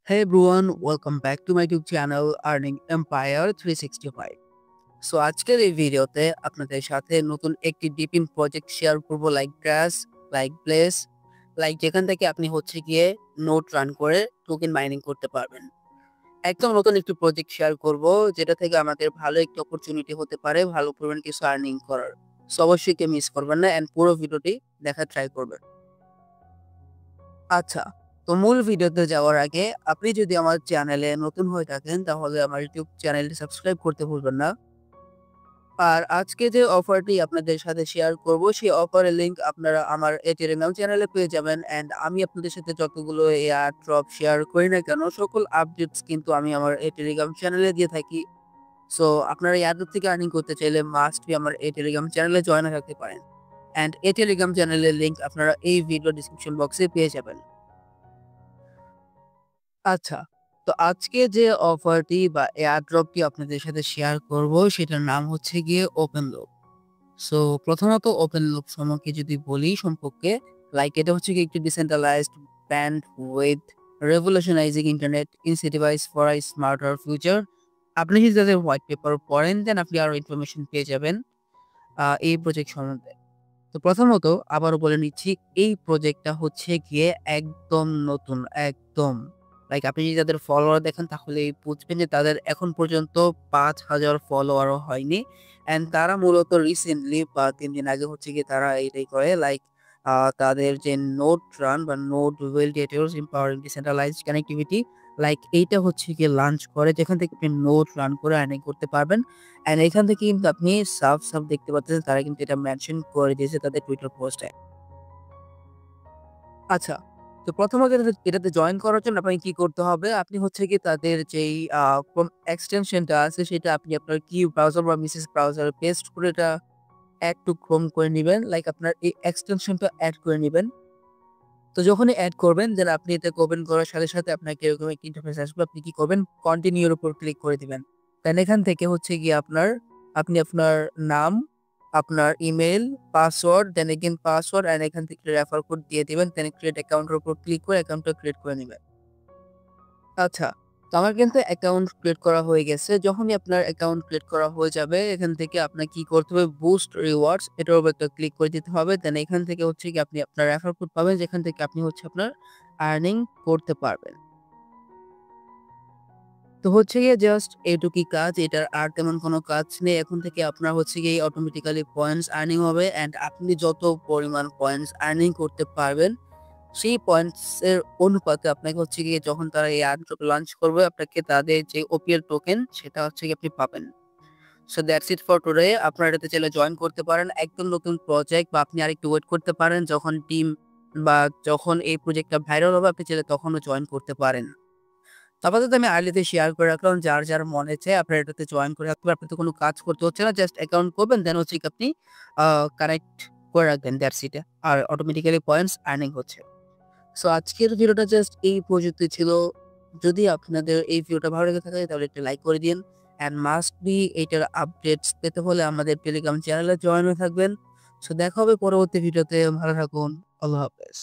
Hey everyone, welcome back to my YouTube channel Earning Empire 365. So আজকের এই ভিডিওতে আপনাদের সাথে নতুন একটি ডিপিন প্রজেক্ট শেয়ার করব লাইক গ্রাস, লাইক প্লেস, লাইক যেখান থেকে আপনি হচ্ছে গিয়ে নোট রান করে টোকেন মাইনিং করতে পারবেন। একদম নতুন একটি প্রজেক্ট শেয়ার করব যেটা থেকে আমাদের ভালো একটি অপরচুনিটি হতে পারে ভালো পরিমাণ কিছু আর্নিং করার। সো অবশ্যই কেউ মিস করবেন না অ্যান্ড পুরো ভিডিওটি দেখার ট্রাই করবেন। আচ্ছা, তো মূল ভিডিওতে যাওয়ার আগে আপনি যদি আমার চ্যানেলে নতুন হয়ে থাকেন তাহলে আমার ইউটিউব চ্যানেলটি সাবস্ক্রাইব করতে ভুলবেন না। আর আজকে যে অফারটি আপনাদের সাথে শেয়ার করব সেই অফারের লিংক আপনারা আমার এই টেলিগ্রাম চ্যানেলে পেয়ে যাবেন অ্যান্ড আমি আপনাদের সাথে যতগুলো এয়ার ড্রপ শেয়ার করি না কেন সকল আপডেটস কিন্তু আমি আমার এই টেলিগ্রাম চ্যানেলে দিয়ে থাকি। সো আপনারা এয়ার ড্রপ থেকে আর্নিং করতে চাইলে মাস্ট বি আমার এই টেলিগ্রাম চ্যানেলে জয়েন থাকতে পারেন অ্যান্ড এই টেলিগ্রাম চ্যানেলের লিংক আপনারা এই ভিডিও ডিসক্রিপশন বক্সে পেয়ে যাবেন। আচ্ছা, তো আজকে যে অফারটি বা এয়ারড্রপটি আপনাদের সাথে শেয়ার করব সেটার নাম হচ্ছে গিয়ে ওপেন লুপ। সো প্রথমত ওপেন লুপ সম্পর্কে যদি বলি সম্পর্কে লাইক এটা হচ্ছে কি একটি decentralised band with revolutionising internet incentivise for a smarter future. আপনি যদি তাদের হোয়াইট পেপার পড়েন দেন আপনি আরো ইনফরমেশন পেয়ে যাবেন এই প্রজেক্ট সম্বন্ধে। তো প্রথমত আবারও বলে নিচ্ছি এই প্রজেক্টটা হচ্ছে গিয়ে একদম নতুন, একদম। লাইক আপনি যদি তাদের ফলোয়ার দেখেন তাহলেই বুঝবেন যে তাদের এখন পর্যন্ত ৫,০০০ ফলোয়ারও হয়নি। অ্যান্ড তারা মূলত রিসেন্টলি বা ৩ দিন আগে হচ্ছে গিয়ে তারা এটাই করে লাইক তাদের যে নোড রান বা node validators empowering decentralised connectivity like এইটা হচ্ছে গিয়ে লাঞ্চ করে যেখান থেকে আপনি নোড রান করে আর্নিং করতে পারবেন। অ্যান্ড এখান থেকে কিন্তু আপনি সাফ দেখতে পাচ্ছেন তারা কিন্তু এটা মেনশন করে দিয়েছে তাদের টুইটার পোস্টে। আচ্ছা, তো প্রথমত এটাতে জয়েন করার জন্য আপনাকে কি করতে হবে? আপনি হচ্ছে গিয়ে তাদের যেই ক্রোম এক্সটেনশনটা আছে সেটা আপনি আপনার কি ব্রাউজার বা মিসেস ব্রাউজারে পেস্ট করে এটা এড টু ক্রোম করে নিবেন। লাইক আপনার এই এক্সটেনশনটা এড করে নিবেন। তো যখনই এড করবেন দেন আপনি এটাকে ওপেন করার সাথে আপনাকে এরকম একটা ইন্টারফেস আসবে। আপনি কি করবেন? কন্টিনিউ এর উপর ক্লিক করে দিবেন। দেন এখান থেকে হচ্ছে গিয়ে আপনি আপনার নাম, আপনার email, password, then again password and এখান থেকে রেফার কোড দিয়ে দিবেন। দেন ক্রিয়েট অ্যাকাউন্ট এর উপর ক্লিক করে অ্যাকাউন্টটা ক্রিয়েট করে নিবেন। আচ্ছা, তো আমার কিন্তু অ্যাকাউন্ট ক্রিয়েট করা হয়ে গেছে। যখনই আপনার অ্যাকাউন্ট ক্রিয়েট করা হয়ে যাবে, এখান থেকে আপনার কি করতে হবে? বুস্ট রিওয়ার্ডস এটার উপর একটা ক্লিক করে দিতে হবে। দেন এখান থেকে হচ্ছে গিয়ে আপনি আপনার রেফার কোড পাবেন, যেখান থেকে আপনি হচ্ছে আপনার আর্নিং করতে পারবেন। তো হচ্ছে গিয়ে জাস্ট এইটুকুই কাজ। এটার আর তেমন কোনো কাজ নেই। এখন থেকে আপনার হচ্ছে গিয়ে অটোমেটিক্যালি পয়েন্টস আর্নিং হবে অ্যান্ড আপনি যত পরিমাণ পয়েন্টস আর্নিং করতে পারবেন সেই পয়েন্টস এর অনুপাতে আপনাকে হচ্ছে গিয়ে যখন তারা এই এয়ারড্রপ লঞ্চ করবে আপনাকে তাদের যে ওপিএল টোকেন সেটা হচ্ছে গিয়ে আপনি পাবেন। So that's it for today. আপনারা এটাতে চাইলে জয়েন করতে পারেন। একদম নতুন প্রজেক্ট বা আপনি আরেকটু ওয়েট করতে পারেন যখন টিম বা যখন এই প্রজেক্টটা ভাইরাল হবে আপনি চাইলে তখনও জয়েন করতে পারেন। তো আপাতত আমি আর্লিতে শেয়ার করে রাখলাম। যার মনে চায় আপনারা এটাতে জয়েন করে রাখতে পারেন। আপনার তো কোনো কাজ করতে হচ্ছে না। জাস্ট অ্যাকাউন্ট করবেন দেন হচ্ছে গিয়ে আপনি আ কানেক্ট করে রাখবেন দ্যাটস ইট। আর অটোমেটিক্যালি পয়েন্টস আর্নিং হচ্ছে। সো আজকের ভিডিওটা জাস্ট এই পর্যন্তই ছিল। যদি আপনাদের এই ভিডিওটা ভালো লেগে থাকে তাহলে একটা লাইক করে দিন। অ্যান্ড মাস্ট বি এইটার আপডেটস পেতে হলে আমাদের টেলিগ্রাম চ্যানেলে জয়েন হয়ে থাকবেন। সো দেখা হবে পরবর্তী ভিডিওতে। ভালো থাকুন। আল্লাহ হাফেজ।